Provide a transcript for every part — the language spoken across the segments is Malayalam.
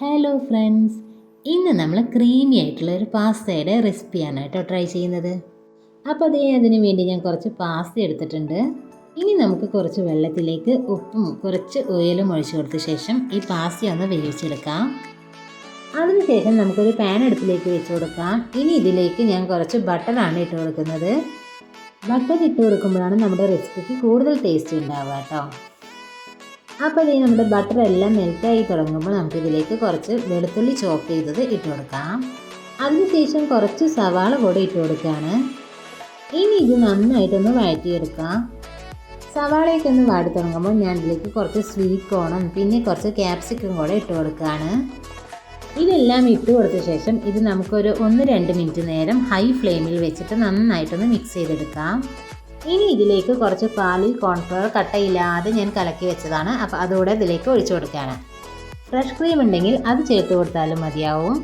ഹലോ ഫ്രണ്ട്സ്, ഇന്ന് നമ്മൾ ക്രീമി ആയിട്ടുള്ള ഒരു പാസ്തയുടെ റെസിപ്പിയാണ് കേട്ടോ ട്രൈ ചെയ്യുന്നത്. അപ്പോൾ അതിന് വേണ്ടി ഞാൻ കുറച്ച് പാസ്ത എടുത്തിട്ടുണ്ട്. ഇനി നമുക്ക് കുറച്ച് വെള്ളത്തിലേക്ക് ഉപ്പും കുറച്ച് ഓയിലും ഒഴിച്ചു കൊടുത്ത ശേഷം ഈ പാസ്ത ഒന്ന് വേവിച്ചെടുക്കാം. അതിനുശേഷം നമുക്കൊരു പാൻ അടുപ്പിലേക്ക് വെച്ച് കൊടുക്കാം. ഇനി ഇതിലേക്ക് ഞാൻ കുറച്ച് ബട്ടറാണ് ഇട്ട് കൊടുക്കുന്നത്. ബട്ടർ ഇട്ട് കൊടുക്കുമ്പോഴാണ് നമ്മുടെ റെസിപ്പിക്ക് കൂടുതൽ ടേസ്റ്റ് ഉണ്ടാവുക കേട്ടോ. അപ്പോൾ ഇത് നമ്മുടെ ബട്ടർ എല്ലാം മെൽറ്റായി തുടങ്ങുമ്പോൾ നമുക്കിതിലേക്ക് കുറച്ച് വെളുത്തുള്ളി ചോപ്പ് ചെയ്തത് ഇട്ട് കൊടുക്കാം. അതിനുശേഷം കുറച്ച് സവാള കൂടെ ഇട്ട് കൊടുക്കുകയാണ്. ഇനി ഇത് നന്നായിട്ടൊന്ന് വഴറ്റിയെടുക്കാം. സവാളയൊക്കെ ഒന്ന് വാടി തുടങ്ങുമ്പോൾ ഞാൻ ഇതിലേക്ക് കുറച്ച് സ്വീറ്റ് കോണും പിന്നെ കുറച്ച് ക്യാപ്സിക്കം കൂടെ ഇട്ട് കൊടുക്കുകയാണ്. ഇതെല്ലാം ഇട്ട് കൊടുത്ത ശേഷം ഇത് നമുക്കൊരു 1-2 മിനിറ്റ് നേരം ഹൈ ഫ്ലെയിമിൽ വെച്ചിട്ട് നന്നായിട്ടൊന്ന് മിക്സ് ചെയ്തെടുക്കാം. ഇനി ഇതിലേക്ക് കുറച്ച് പാലിൽ കോൺഫ്ലവർ കട്ടയില്ലാതെ ഞാൻ കലക്കി വെച്ചതാണ്. അപ്പോൾ അതുകൂടെ ഇതിലേക്ക് ഒഴിച്ചു കൊടുക്കുകയാണ്. ഫ്രഷ് ക്രീം ഉണ്ടെങ്കിൽ അത് ചേർത്ത് കൊടുത്താലും മതിയാവും.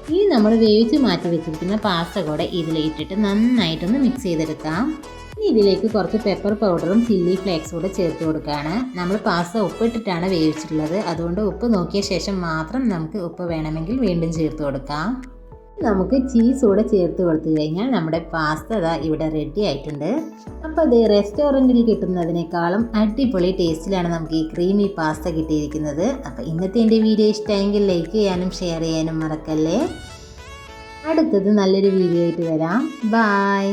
ഇനി നമ്മൾ വേവിച്ച് മാറ്റി വെച്ചിരിക്കുന്ന പാസ്ത കൂടെ ഇതിലിട്ടിട്ട് നന്നായിട്ടൊന്ന് മിക്സ് ചെയ്തെടുക്കാം. ഇനി ഇതിലേക്ക് കുറച്ച് പെപ്പർ പൗഡറും ചില്ലി ഫ്ലേക്സ് കൂടെ ചേർത്ത് കൊടുക്കുകയാണ്. നമ്മൾ പാസ്ത ഉപ്പിട്ടിട്ടാണ് വേവിച്ചിട്ടുള്ളത്. അതുകൊണ്ട് ഉപ്പ് നോക്കിയ ശേഷം മാത്രം നമുക്ക് ഉപ്പ് വേണമെങ്കിൽ വീണ്ടും ചേർത്ത് കൊടുക്കാം. നമുക്ക് ചീസ് കൂടെ ചേർത്ത് കൊടുത്തു കഴിഞ്ഞാൽ നമ്മുടെ പാസ്ത ഇവിടെ റെഡി ആയിട്ടുണ്ട്. അപ്പോൾ അത് റെസ്റ്റോറൻറ്റിൽ കിട്ടുന്നതിനേക്കാളും അടിപൊളി ടേസ്റ്റിലാണ് നമുക്ക് ഈ ക്രീമി പാസ്ത കിട്ടിയിരിക്കുന്നത്. അപ്പോൾ ഇന്നത്തെ എൻ്റെ വീഡിയോ ഇഷ്ടമെങ്കിൽ ലൈക്ക് ചെയ്യാനും ഷെയർ ചെയ്യാനും മറക്കല്ലേ. അടുത്തത് നല്ലൊരു വീഡിയോ ആയിട്ട് വരാം. ബൈ.